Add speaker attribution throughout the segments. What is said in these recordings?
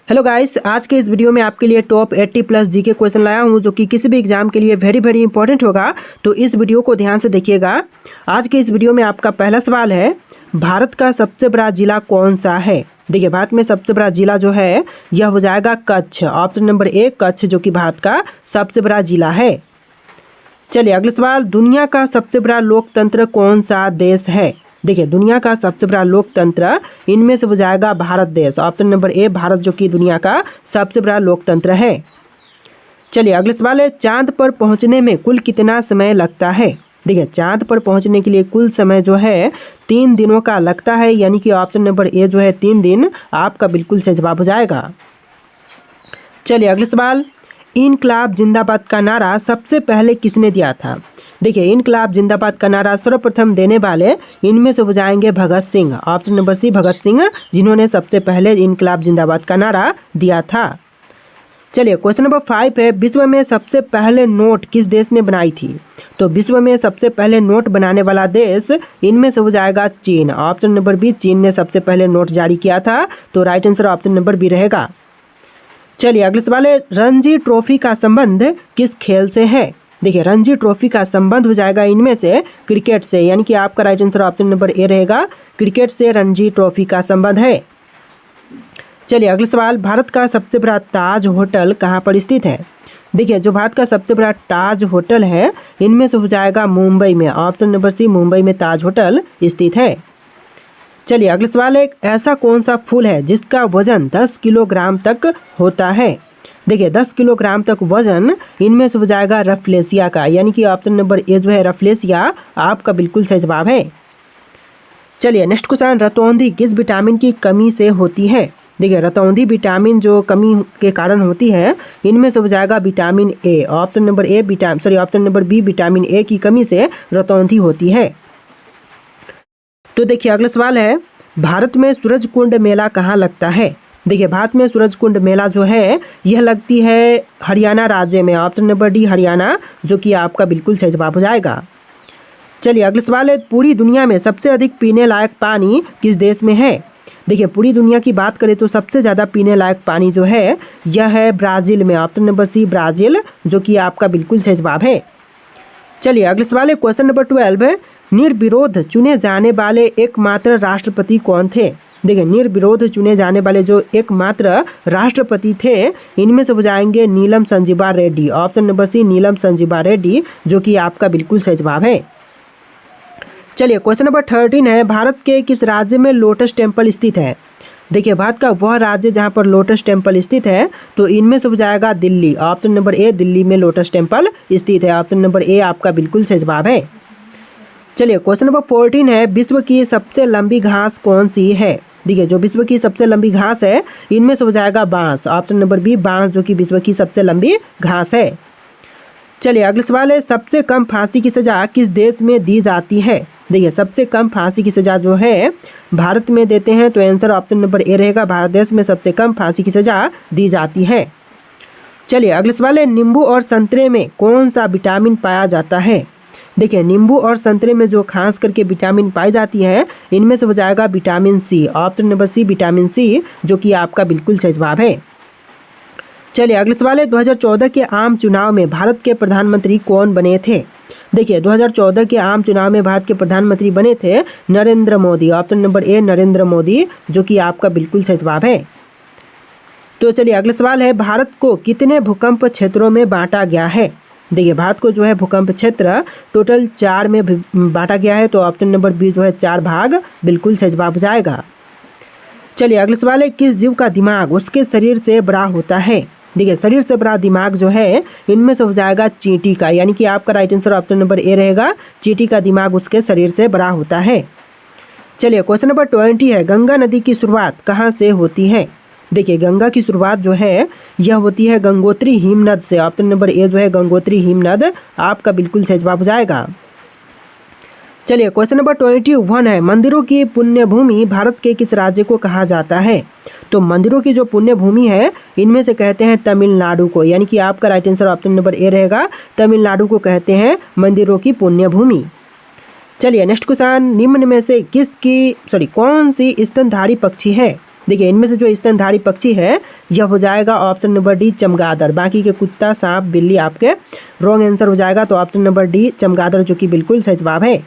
Speaker 1: Hello guys, आज के इस वीडियो में आपके लिए टॉप 80 प्लस जी के क्वेश्चन लाया हूं जो कि किसी भी एग्जाम के लिए वेरी इंपॉर्टेंट होगा। तो इस वीडियो को ध्यान से देखिएगा। आज के इस वीडियो में आपका पहला सवाल है, भारत का सबसे बड़ा जिला कौन सा है। देखिए, भारत में सबसे बड़ा जिला जो है यह हो जाएगा Kutch. Option number A Kutch, जो कि भारत का सबसे बड़ा जिला है। चलिए अगला सवाल, दुनिया का सबसे बड़ा लोकतंत्र कौन सा देश है। देखिए, दुनिया का सबसे बड़ा लोकतंत्र इनमें से हो जाएगा भारत देश। ऑप्शन नंबर ए भारत, जो कि दुनिया का सबसे बड़ा लोकतंत्र है। चलिए अगला सवाल है, चांद पर पहुंचने में कुल कितना समय लगता है। देखिए, चांद पर पहुंचने के लिए कुल समय जो है 3 दिनों का लगता है, यानी कि ऑप्शन नंबर ए जो है 3 दिन आपका बिल्कुल सही जवाब हो जाएगा। चलिए अगला सवाल, इनकलाब जिंदाबाद का नारा सबसे पहले किसने दिया था। देखिए, इनकलाब जिंदाबाद का नारा सर्वप्रथम देने वाले इनमें से हो जाएंगे भगत सिंह। ऑप्शन नंबर सी भगत सिंह, जिन्होंने सबसे पहले इनकलाब जिंदाबाद का नारा दिया था। चलिए क्वेश्चन नंबर 5 है, विश्व में सबसे पहले नोट किस देश ने बनाई थी। तो विश्व में सबसे पहले नोट बनाने वाला देश इनमें से हो जाएगा चीन। ऑप्शन नंबर बी, चीन ने सबसे पहले नोट जारी किया था। तो right answer option number B रहेगा। चलिए अगला सवाल है, रणजी ट्रॉफी का संबंध किस खेल से है। देखिए, रणजी ट्रॉफी का संबंध हो जाएगा इनमें से क्रिकेट से, यानी कि आपका right answer option number A रहेगा। क्रिकेट से रणजी ट्रॉफी का संबंध है। चलिए अगला सवाल, भारत का सबसे बड़ा ताज होटल कहाँ पर स्थित है। देखिए, जो भारत का सबसे बड़ा ताज होटल है इनमें से हो जाएगा मुंबई में। ऑप्शन नंबर सी, मुंबई में ताज होटल स्थित है। चलिए अगला सवाल है, एक ऐसा कौन सा फूल है जिसका वजन 10 किलोग्राम तक होता है। देखिए, 10 किलोग्राम तक वजन इनमें से हो जाएगा रफलेसिया का, यानी कि ऑप्शन नंबर ए जो है रफलेसिया आपका बिल्कुल सही जवाब है। चलिए नेक्स्ट क्वेश्चन, रतौंधी किस विटामिन की कमी से होती है। देखिए, रतौंधी विटामिन जो कमी के कारण होती है इनमें से हो जाएगा vitamin A. Option number B vitamin A की कमी से रतौंधी होती है। तो देखिए अगला सवाल है, भारत में सूरजकुंड मेला कहाँ लगता है। देखिए, भारत में सूरजकुंड मेला जो है यह लगती है हरियाणा राज्य में। ऑप्शन नंबर डी हरियाणा, जो कि आपका बिल्कुल सही जवाब हो जाएगा। चलिए अगला सवाल है, पूरी दुनिया में सबसे अधिक पीने लायक पानी किस देश में है। देखिए, पूरी दुनिया की बात करें तो सबसे ज़्यादा पीने लायक पानी जो है यह है ब्राज़ील में। ऑप्शन नंबर सी ब्राज़ील, जो कि आपका बिल्कुल सही जवाब है। चलिए अगला सवाल है, क्वेश्चन नंबर 12 है, निर्विरोध चुने जाने वाले एकमात्र राष्ट्रपति कौन थे। देखिए, निर्विरोध चुने जाने वाले जो एकमात्र राष्ट्रपति थे इनमें से हो जाएंगे Neelam Sanjiva Reddy. Option number C Neelam Sanjiva Reddy, जो कि आपका बिल्कुल सही जवाब है। चलिए क्वेश्चन नंबर 13 है, भारत के किस राज्य में लोटस टेम्पल स्थित है। देखिए, भारत का वह राज्य जहां पर लोटस टेम्पल स्थित है तो इनमें से हो जाएगा Delhi. Option number A Delhi में लोटस टेम्पल स्थित है। ऑप्शन नंबर ए आपका बिल्कुल सही जवाब है। चलिए क्वेश्चन नंबर 14 है, विश्व की सबसे लंबी घास कौन सी है। देखिए, जो विश्व की सबसे लंबी घास है इनमें से हो जाएगा बांस। ऑप्शन नंबर बी बांस, जो कि विश्व की सबसे लंबी घास है। चलिए अगला सवाल है, सबसे कम फांसी की सज़ा किस देश में दी जाती है। देखिए, सबसे कम फांसी की सज़ा जो है भारत में देते हैं। तो आंसर ऑप्शन नंबर ए रहेगा, भारत देश में सबसे कम फांसी की सज़ा दी जाती है। चलिए अगला सवाल है, नींबू और संतरे में कौन सा विटामिन पाया जाता है। देखिए, नींबू और संतरे में जो खास करके विटामिन पाई जाती है इनमें से हो जाएगा vitamin C. Option number C vitamin C, जो कि आपका बिल्कुल सही जवाब है। चलिए अगला सवाल है, 2014 के आम चुनाव में भारत के प्रधानमंत्री कौन बने थे। देखिए, 2014 के आम चुनाव में भारत के प्रधानमंत्री बने थे Narendra Modi. Option number A Narendra Modi, जो कि आपका बिल्कुल सही जवाब है। तो चलिए अगला सवाल है, भारत को कितने भूकंप क्षेत्रों में बांटा गया है। देखिए, भारत को जो है भूकंप क्षेत्र टोटल 4 में बांटा गया है। तो ऑप्शन नंबर बी जो है 4 भाग बिल्कुल सही जवाब हो जाएगा। चलिए अगला सवाल है, किस जीव का दिमाग उसके शरीर से बड़ा होता है। देखिए, शरीर से बड़ा दिमाग जो है इनमें से हो जाएगा चींटी का, यानी कि आपका right answer option number A रहेगा, चींटी का दिमाग उसके शरीर से बड़ा होता है। चलिए क्वेश्चन नंबर 20 है, गंगा नदी की शुरुआत कहाँ से होती है। देखिए, गंगा की शुरुआत जो है यह होती है गंगोत्री हिमनद से। ऑप्शन नंबर ए जो है गंगोत्री हिमनद आपका बिल्कुल सही जवाब हो जाएगा। चलिए क्वेश्चन नंबर 21 है, मंदिरों की पुण्य भूमि भारत के किस राज्य को कहा जाता है। तो मंदिरों की जो पुण्य भूमि है इनमें से कहते हैं तमिलनाडु को, यानी कि आपका right answer option number A रहेगा, तमिलनाडु को कहते हैं मंदिरों की पुण्य भूमि। चलिए नेक्स्ट क्वेश्चन, निम्न में से कौन सी स्तनधारी पक्षी है। देखिए इनमें से जो स्तनधारी पक्षी है यह हो जाएगा ऑप्शन नंबर डी चमगादड़, बाकी के कुत्ता, सांप, बिल्ली आपके रॉन्ग आंसर हो जाएगा। तो ऑप्शन नंबर डी चमगादड़ जो कि बिल्कुल सही जवाब है।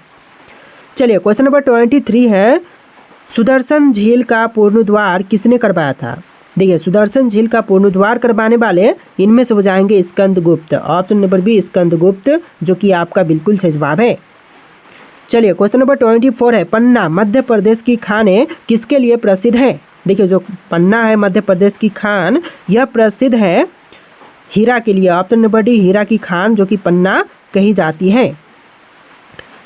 Speaker 1: चलिए क्वेश्चन नंबर 23 है, सुदर्शन झील का पूर्णोद्वार किसने करवाया था? देखिए सुदर्शन झील का पूर्णोद्वार करवाने वाले इनमें से हो जाएंगे Skandagupta, option number B Skandagupta जो कि आपका बिल्कुल सही जवाब है। चलिए क्वेश्चन नंबर 24 है, पन्ना मध्य प्रदेश की खाने किसके लिए प्रसिद्ध है? देखिए जो पन्ना है मध्य प्रदेश की खान यह प्रसिद्ध है हीरा के लिए, ऑप्शन नंबर डी हीरा की खान जो कि पन्ना कही जाती है।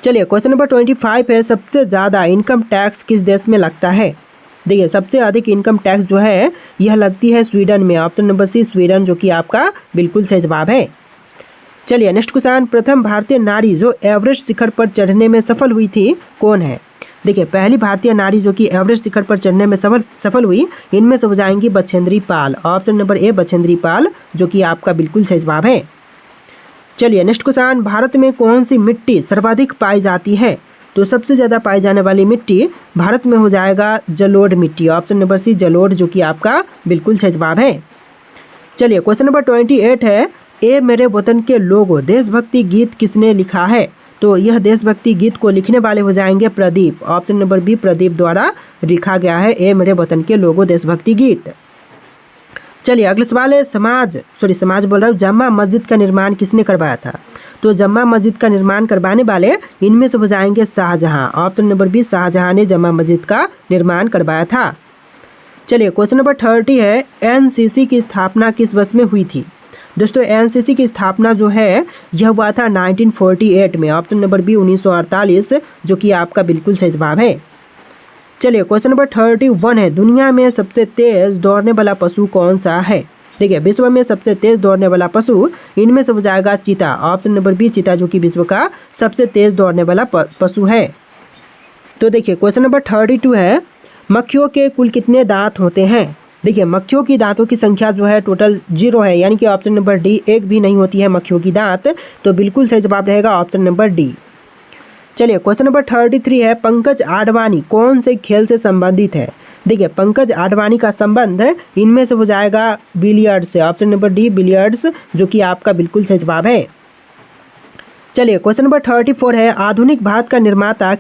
Speaker 1: चलिए क्वेश्चन नंबर 25 है, सबसे ज़्यादा इनकम टैक्स किस देश में लगता है? देखिए सबसे अधिक इनकम टैक्स जो है यह लगती है स्वीडन में, ऑप्शन नंबर सी स्वीडन जो कि आपका बिल्कुल सही जवाब है। चलिए नेक्स्ट क्वेश्चन, प्रथम भारतीय नारी जो एवरेस्ट शिखर पर चढ़ने में सफल हुई थी कौन है? देखिए पहली भारतीय नारी जो कि एवरेस्ट शिखर पर चढ़ने में सफल हुई इनमें से हो जाएंगी Bachendri Pal, option number A Bachendri Pal जो कि आपका बिल्कुल सही जवाब है। चलिए नेक्स्ट क्वेश्चन, भारत में कौन सी मिट्टी सर्वाधिक पाई जाती है? तो सबसे ज़्यादा पाई जाने वाली मिट्टी भारत में हो जाएगा जलोढ़ मिट्टी, ऑप्शन नंबर सी जलोढ़ जो कि आपका बिल्कुल सही जवाब है। चलिए क्वेश्चन नंबर 28 है, ए मेरे वतन के लोगो देशभक्ति गीत किसने लिखा है? तो यह देशभक्ति गीत को लिखने वाले हो जाएंगे Pradeep, option number B Pradeep द्वारा लिखा गया है ए मेरे वतन के लोगो देशभक्ति गीत। चलिए अगला सवाल है, जम्मा मस्जिद का निर्माण किसने करवाया था? तो जम्मा मस्जिद का निर्माण करवाने वाले इनमें से हो जाएंगे Shahjahan, option number B Shahjahan ने जम्मा मस्जिद का निर्माण करवाया था। चलिए क्वेश्चन नंबर 30 है, एनसीसी की स्थापना किस वर्ष में हुई थी? दोस्तों एनसीसी की स्थापना जो है यह हुआ था 1948 में, ऑप्शन नंबर बी 1948 जो कि आपका बिल्कुल सही जवाब है। चलिए क्वेश्चन नंबर 31 है, दुनिया में सबसे तेज दौड़ने वाला पशु कौन सा है? देखिए विश्व में सबसे तेज दौड़ने वाला पशु इनमें से हो जाएगा चीता, ऑप्शन नंबर बी चीता जो कि विश्व का सबसे तेज दौड़ने वाला पशु है। तो देखिए क्वेश्चन नंबर 32 है, मक्खियों के कुल कितने दांत होते हैं? देखिए मक्खियों की दांतों की संख्या जो है टोटल 0 है, यानी कि ऑप्शन नंबर डी एक भी नहीं होती है मक्खियों की दांत, तो बिल्कुल सही जवाब रहेगा ऑप्शन नंबर डी। चलिए क्वेश्चन नंबर 33 है, पंकज आडवाणी कौन से खेल से संबंधित है? देखिए पंकज आडवाणी का संबंध इनमें से हो जाएगा बिलियर्ड्स से, ऑप्शन नंबर डी बिलियर्ड्स जो कि आपका बिल्कुल सही जवाब है। चलिए क्वेश्चन नंबर 34 है, आधुनिक भारत का निर्माता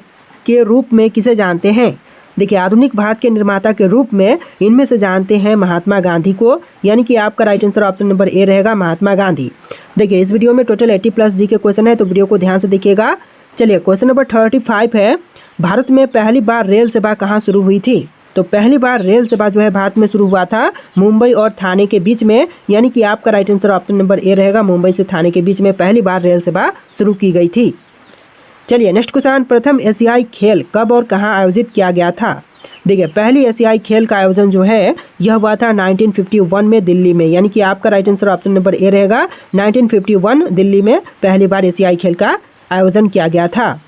Speaker 1: के रूप में किसे जानते हैं? देखिए आधुनिक भारत के निर्माता के रूप में इनमें से जानते हैं महात्मा गांधी को, यानी कि आपका right answer option number A रहेगा महात्मा गांधी। देखिए इस वीडियो में टोटल 80+ जी के क्वेश्चन है, तो वीडियो को ध्यान से देखिएगा। चलिए क्वेश्चन नंबर 35 है, भारत में पहली बार रेल सेवा कहाँ शुरू हुई थी? तो पहली बार रेल सेवा जो है भारत में शुरू हुआ था मुंबई और थाने के बीच में, यानी कि आपका right answer option number A रहेगा, मुंबई से थाने के बीच में पहली बार रेल सेवा शुरू की गई थी। चलिए नेक्स्ट क्वेश्चन, प्रथम एशियाई खेल कब और कहाँ आयोजित किया गया था? देखिए पहली एशियाई खेल का आयोजन जो है यह हुआ था 1951 में दिल्ली में, यानी कि आपका right answer option number A रहेगा, 1951 दिल्ली में पहली बार एशियाई खेल का आयोजन किया गया था।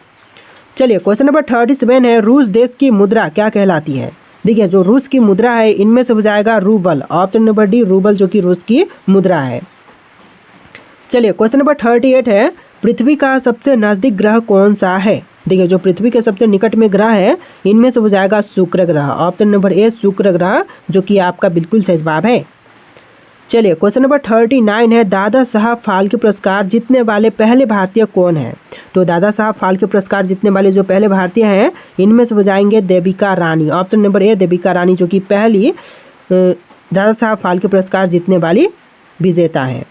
Speaker 1: चलिए क्वेश्चन नंबर 37 है, रूस देश की मुद्रा क्या कहलाती है? देखिए जो रूस की मुद्रा है इनमें से हो जाएगा rouble, option number D rouble जो कि रूस की मुद्रा है। चलिए क्वेश्चन नंबर 38 है, पृथ्वी का सबसे नज़दीक ग्रह कौन सा है? देखिए जो पृथ्वी के सबसे निकट में ग्रह है इनमें से हो जाएगा शुक्र ग्रह, ऑप्शन नंबर ए शुक्र ग्रह जो कि आपका बिल्कुल सही जवाब है। चलिए क्वेश्चन नंबर 39 है, दादा साहब फाल्के पुरस्कार जीतने वाले पहले भारतीय कौन है? तो दादा साहब फाल्के पुरस्कार जीतने वाले जो पहले भारतीय हैं इनमें से हो जाएंगे Devika Rani, option number A Devika Rani जो कि पहली दादा साहब फाल्के पुरस्कार जीतने वाली विजेता है।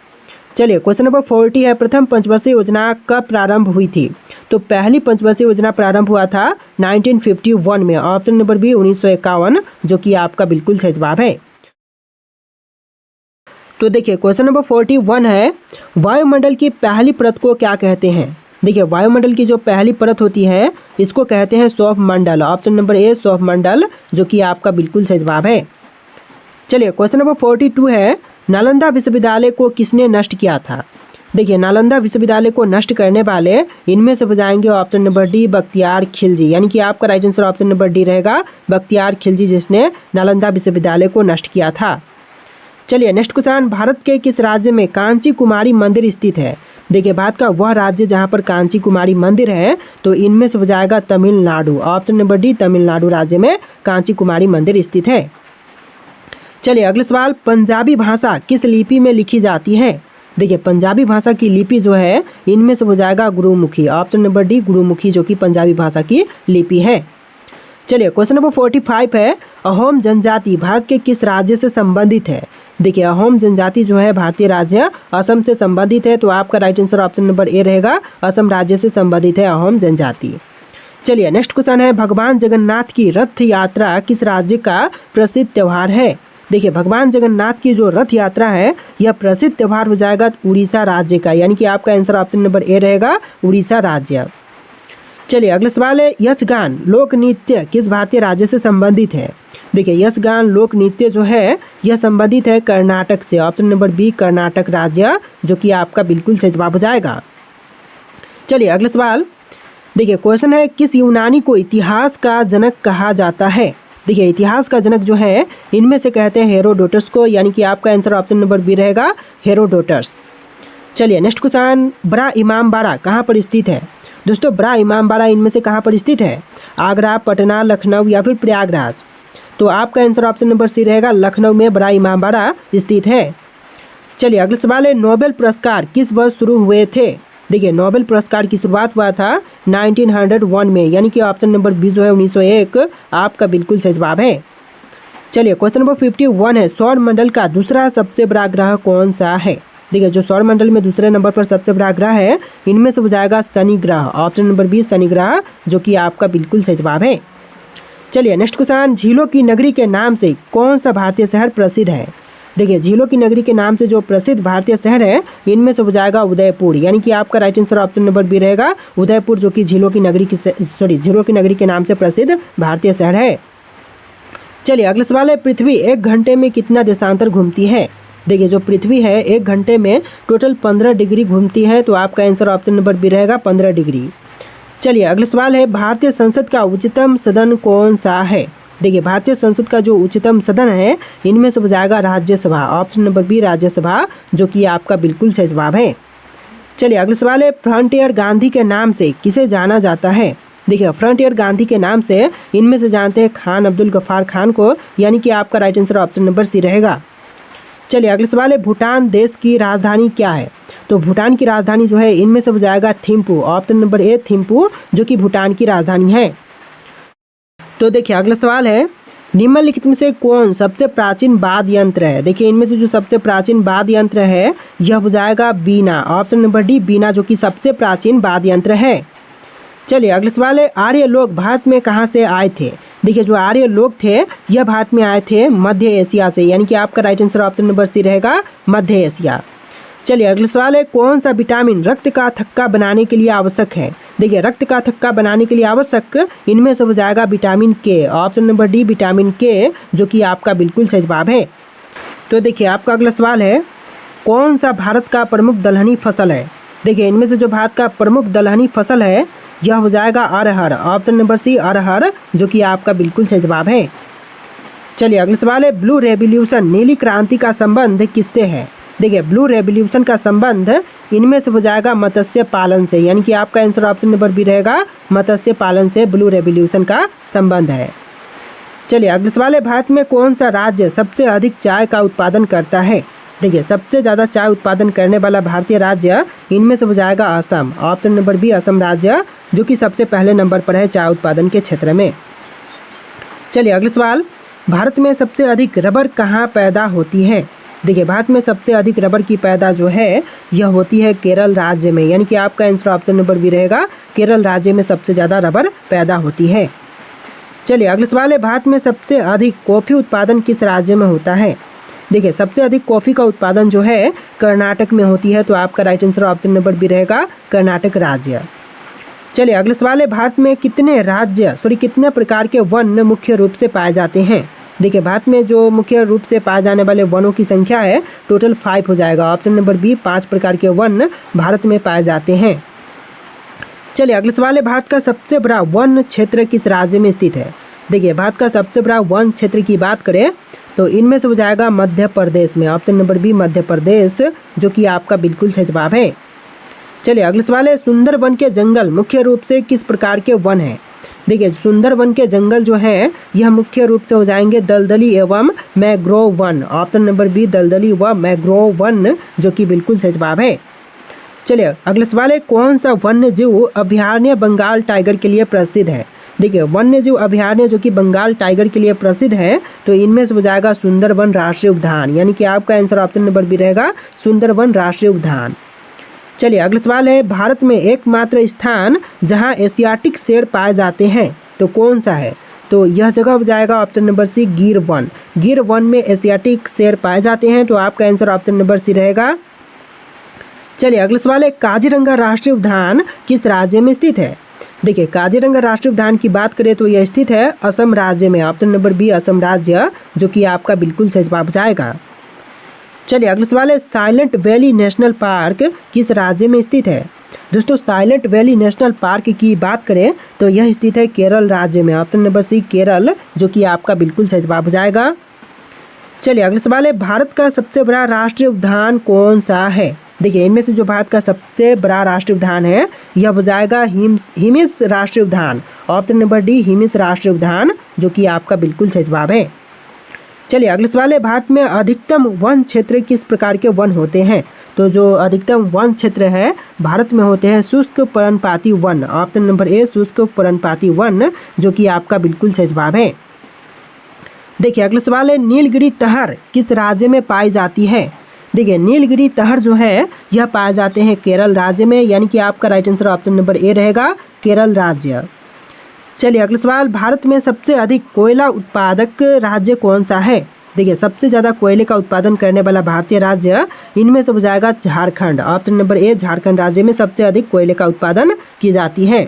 Speaker 1: चलिए क्वेश्चन नंबर 40 है, प्रथम पंचवर्षीय योजना कब प्रारंभ हुई थी? तो पहली पंचवर्षीय योजना प्रारंभ हुआ था 1951 में, ऑप्शन नंबर बी 1951 जो कि आपका बिल्कुल सही जवाब है। तो देखिए क्वेश्चन नंबर 41 है, वायुमंडल की पहली परत को क्या कहते हैं? देखिए वायुमंडल की जो पहली परत होती है इसको कहते हैं सौरमंडल, ऑप्शन नंबर ए सौरमंडल जो कि आपका बिल्कुल सही जवाब है। चलिए क्वेश्चन नंबर 42 है, नालंदा विश्वविद्यालय को किसने नष्ट किया था? देखिए नालंदा विश्वविद्यालय को नष्ट करने वाले इनमें से हो जाएंगे option number D Bakhtiyar Khilji, यानी कि आपका right answer option number D रहेगा बख्तियार खिलजी जिसने नालंदा विश्वविद्यालय को नष्ट किया था। चलिए नेक्स्ट क्वेश्चन, भारत के किस राज्य में कांची कुमारी मंदिर स्थित है? देखिए भारत का वह राज्य जहां पर कांची कुमारी मंदिर है तो इनमें से हो जाएगा Tamil Nadu, option number D Tamil Nadu राज्य में कांची कुमारी मंदिर स्थित है। चलिए अगला सवाल, पंजाबी भाषा किस लिपि में लिखी जाती है? देखिए पंजाबी भाषा की लिपि जो है इनमें से हो जाएगा Gurmukhi, option number D Gurmukhi, जो कि पंजाबी भाषा की लिपि है। चलिए क्वेश्चन नंबर 45 है, अहोम जनजाति भारत के किस राज्य से संबंधित है? देखिए अहोम जनजाति जो है भारतीय राज्य असम से संबंधित है, तो आपका right answer option number A रहेगा, असम राज्य से संबंधित है अहोम जनजाति। चलिए नेक्स्ट क्वेश्चन है, भगवान जगन्नाथ की रथ यात्रा किस राज्य का प्रसिद्ध त्यौहार है? देखिए भगवान जगन्नाथ की जो रथ यात्रा है यह प्रसिद्ध त्यौहार हो जाएगा उड़ीसा राज्य का, यानी कि आपका आंसर ऑप्शन नंबर ए रहेगा, उड़ीसा राज्य। चलिए अगला सवाल है, यक्षगान लोक नृत्य किस भारतीय राज्य से संबंधित है? देखिए यक्षगान लोक नृत्य जो है यह संबंधित है कर्नाटक से, ऑप्शन नंबर बी कर्नाटक राज्य, जो कि आपका बिल्कुल सही जवाब हो जाएगा। चलिए अगला सवाल, देखिए क्वेश्चन है, किस यूनानी को इतिहास का जनक कहा जाता है? देखिए इतिहास का जनक जो है इनमें से कहते हैं हेरोडोटस को, यानी कि आपका आंसर ऑप्शन नंबर बी रहेगा, हेरोडोटस। चलिए नेक्स्ट क्वेश्चन, बड़ा इमामबाड़ा कहाँ पर स्थित है? दोस्तों बड़ा इमामबाड़ा इनमें से कहाँ पर स्थित है? आगरा, पटना, लखनऊ या फिर प्रयागराज? तो आपका आंसर ऑप्शन नंबर सी रहेगा, लखनऊ में बड़ा इमामबाड़ा स्थित है। चलिए अगला सवाल है, नोबेल पुरस्कार किस वर्ष शुरू हुए थे? देखिए नोबेल पुरस्कार की शुरुआत हुआ था 1901 में, यानी कि ऑप्शन नंबर बी जो है 1901 आपका बिल्कुल सही जवाब है। चलिए क्वेश्चन नंबर 51 है, सौर मंडल का दूसरा सबसे बड़ा ग्रह कौन सा है? देखिए जो सौर मंडल में दूसरे नंबर पर सबसे बड़ा ग्रह है इनमें से हो जाएगा शनि ग्रह, ऑप्शन नंबर बी शनि ग्रह, जो कि आपका बिल्कुल सही जवाब है। चलिए नेक्स्ट क्वेश्चन, झीलों की नगरी के नाम से कौन सा भारतीय शहर प्रसिद्ध है? देखिए झीलों की नगरी के नाम से जो प्रसिद्ध भारतीय शहर है इनमें से हो जाएगा उदयपुर, यानी कि आपका right answer option number B रहेगा, उदयपुर, जो कि झीलों की नगरी के नाम से प्रसिद्ध भारतीय शहर है। चलिए अगला सवाल है, पृथ्वी 1 घंटे में कितना देशांतर घूमती है? देखिए जो पृथ्वी है 1 घंटे में टोटल 15 डिग्री घूमती है, तो आपका आंसर ऑप्शन नंबर बी रहेगा, 15 डिग्री। चलिए अगला सवाल है, भारतीय संसद का उच्चतम सदन कौन सा है? देखिए भारतीय संसद का जो उच्चतम सदन है इनमें से हो जाएगा Rajya Sabha, option number B Rajya Sabha, जो कि आपका बिल्कुल सही जवाब है। चलिए अगला सवाल है, फ्रंटियर गांधी के नाम से किसे जाना जाता है? देखिए फ्रंटियर गांधी के नाम से इनमें से जानते हैं खान अब्दुल गफ्फार खान को, यानी कि आपका right answer option number C रहेगा। चलिए अगला सवाल है, भूटान देश की राजधानी क्या है? तो भूटान की राजधानी जो है इनमें से हो जाएगा Thimphu, option number A Thimphu, जो कि भूटान की राजधानी है। तो देखिए अगला सवाल है, निम्नलिखित में से कौन सबसे प्राचीन वाद्य यंत्र है? देखिए इनमें से जो सबसे प्राचीन वाद्य यंत्र है यह हो जाएगा बीना, ऑप्शन नंबर डी बीना, जो कि सबसे प्राचीन वाद्य यंत्र है। चलिए अगला सवाल है, आर्य लोग भारत में कहाँ से आए थे? देखिए जो आर्य लोग थे यह भारत में आए थे मध्य एशिया से, यानी कि आपका right answer option number C रहेगा, मध्य एशिया। चलिए अगला सवाल है, कौन सा विटामिन रक्त का थक्का बनाने के लिए आवश्यक है? देखिए रक्त का थक्का बनाने के लिए आवश्यक इनमें से हो जाएगा विटामिन के, ऑप्शन नंबर डी विटामिन के, जो कि आपका बिल्कुल सही जवाब है। तो देखिए आपका अगला सवाल है, कौन सा भारत का प्रमुख दलहनी फसल है? देखिए इनमें से जो भारत का प्रमुख दलहनी फसल है यह हो जाएगा अरहर, ऑप्शन नंबर सी अरहर, जो कि आपका बिल्कुल सही जवाब है। चलिए अगला सवाल है, ब्लू रेवोल्यूशन नीली क्रांति का संबंध किससे है? देखिए ब्लू रेवोल्यूशन का संबंध इनमें से हो जाएगा मत्स्य पालन से, यानी कि आपका आंसर ऑप्शन नंबर बी रहेगा, मत्स्य पालन से ब्लू रेवोल्यूशन का संबंध है। चलिए अगला सवाल है, भारत में कौन सा राज्य सबसे अधिक चाय का उत्पादन करता है? देखिए सबसे ज़्यादा चाय उत्पादन करने वाला भारतीय राज्य इनमें से हो जाएगा Assam, option number B Assam राज्य, जो कि सबसे पहले नंबर पर है चाय उत्पादन के क्षेत्र में। चलिए अगला सवाल, भारत में सबसे अधिक रबर कहाँ पैदा होती है? देखिए भारत में सबसे अधिक रबर की पैदा जो है यह होती है केरल राज्य में, यानी कि आपका आंसर ऑप्शन नंबर बी रहेगा, केरल राज्य में सबसे ज़्यादा रबर पैदा होती है। चलिए अगला सवाल है, भारत में सबसे अधिक कॉफ़ी उत्पादन किस राज्य में होता है? देखिए सबसे अधिक कॉफ़ी का उत्पादन जो है कर्नाटक में होती है, तो आपका right answer option number B रहेगा, कर्नाटक राज्य। चलिए अगला सवाल है, भारत में कितने प्रकार के वन मुख्य रूप से पाए जाते हैं? देखिए भारत में जो मुख्य रूप से पाए जाने वाले वनों की संख्या है टोटल 5 हो जाएगा, ऑप्शन नंबर बी 5 प्रकार के वन भारत में पाए जाते हैं। चलिए अगला सवाल है, भारत का सबसे बड़ा वन क्षेत्र किस राज्य में स्थित है? देखिए भारत का सबसे बड़ा वन क्षेत्र की बात करें तो इनमें से हो जाएगा मध्य प्रदेश में, option number B Madhya Pradesh, जो कि आपका बिल्कुल सही जवाब है। चलिए अगला सवाल है, सुंदरवन के जंगल मुख्य रूप से किस प्रकार के वन हैं? देखिए सुंदरवन के जंगल जो है यह मुख्य रूप से हो जाएंगे दलदली एवं मैंग्रोव वन। ऑप्शन नंबर बी दलदली व मैंग्रोव वन जो कि बिल्कुल सही जवाब है। चलिए अगला सवाल है, कौन सा वन्य जीव अभयारण्य बंगाल टाइगर के लिए प्रसिद्ध है? देखिए वन्य जीव अभयारण्य जो कि बंगाल टाइगर के लिए प्रसिद्ध है तो इनमें से हो जाएगा सुंदरवन राष्ट्रीय उद्यान, यानी कि आपका आंसर ऑप्शन नंबर बी रहेगा सुंदरवन राष्ट्रीय उद्यान। चलिए अगला सवाल है, भारत में एकमात्र स्थान जहां एशियाटिक शेर पाए जाते हैं तो कौन सा है? तो यह जगह हो जाएगा ऑप्शन नंबर सी गिर वन। गिर वन में एशियाटिक शेर पाए जाते हैं तो आपका आंसर ऑप्शन नंबर सी रहेगा। चलिए अगला सवाल है, काजीरंगा राष्ट्रीय उद्यान किस राज्य में स्थित है? देखिए काजीरंगा राष्ट्रीय उद्यान की बात करें तो यह स्थित है असम राज्य में। ऑप्शन नंबर बी असम राज्य जो कि आपका बिल्कुल सही जवाब जाएगा। चलिए अगला सवाल है, साइलेंट वैली नेशनल पार्क किस राज्य में स्थित है? दोस्तों साइलेंट वैली नेशनल पार्क की बात करें तो यह स्थित है केरल राज्य में। ऑप्शन नंबर सी केरल जो कि आपका बिल्कुल सही जवाब जाएगा। चलिए अगला सवाल है, भारत का सबसे बड़ा राष्ट्रीय उद्यान कौन सा है? देखिए इनमें से जो भारत का सबसे बड़ा राष्ट्रीय उद्यान है यह हो जाएगा हिमिस राष्ट्रीय उद्यान। ऑप्शन नंबर डी हिमिस राष्ट्रीय उद्यान जो कि आपका बिल्कुल सही जवाब है। चलिए अगला सवाल है, भारत में अधिकतम वन क्षेत्र किस प्रकार के वन होते हैं? तो जो अधिकतम वन क्षेत्र है भारत में होते हैं शुष्क पर्णपाती वन। ऑप्शन नंबर ए शुष्क पर्णपाती वन जो कि आपका बिल्कुल सही जवाब है। देखिए अगला सवाल है, नीलगिरी तहर किस राज्य में पाई जाती है? देखिए नीलगिरी तहर जो है यह पाए जाते हैं केरल राज्य में, यानी कि आपका right answer option number A रहेगा केरल राज्य। चलिए अगला सवाल, भारत में सबसे अधिक कोयला उत्पादक राज्य कौन सा है? देखिए सबसे ज़्यादा कोयले का उत्पादन करने वाला भारतीय राज्य इनमें से हो जाएगा Jharkhand. Option number A Jharkhand राज्य में सबसे अधिक कोयले का उत्पादन की जाती है।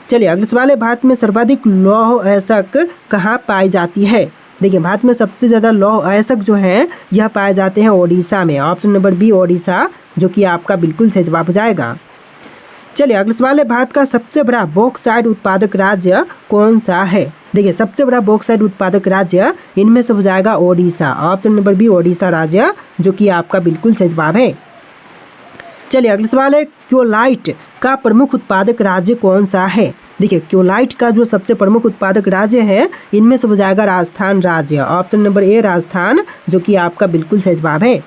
Speaker 1: चलिए अगला सवाल है, भारत में सर्वाधिक लौह अयस्क कहाँ पाई जाती है? देखिए भारत में सबसे ज़्यादा लौह अयस्क जो है यह पाए जाते हैं ओडिशा में। ऑप्शन नंबर बी ओडिशा जो कि आपका बिल्कुल सही जवाब हो जाएगा। चलिए अगला सवाल है, भारत का सबसे बड़ा बॉक्साइट उत्पादक राज्य कौन सा है? देखिए सबसे बड़ा बॉक्साइट उत्पादक राज्य इनमें से हो जाएगा Odisha. Option number B Odisha राज्य जो कि आपका बिल्कुल सही जवाब है। चलिए अगला सवाल है, क्योलाइट का प्रमुख उत्पादक राज्य कौन सा है? देखिए क्योलाइट का जो सबसे प्रमुख उत्पादक राज्य है इनमें से हो जाएगा राजस्थान राज्य। ऑप्शन नंबर ए राजस्थान जो कि आपका बिल्कुल सही जवाब है।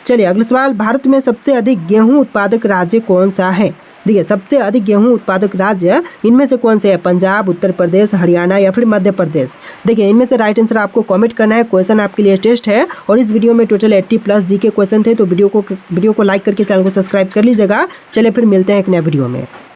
Speaker 1: चलिए अगला सवाल, भारत में सबसे अधिक गेहूं उत्पादक राज्य कौन सा है? देखिए सबसे अधिक गेहूं उत्पादक राज्य इनमें से कौन से है? पंजाब, उत्तर प्रदेश, हरियाणा या फिर मध्य प्रदेश। देखिए इनमें से राइट आंसर आपको कमेंट करना है। क्वेश्चन आपके लिए टेस्ट है और इस वीडियो में टोटल 80+ जी के क्वेश्चन थे, तो वीडियो को लाइक करके चैनल को सब्सक्राइब कर लीजिएगा। चलिए फिर मिलते हैं एक नए वीडियो में।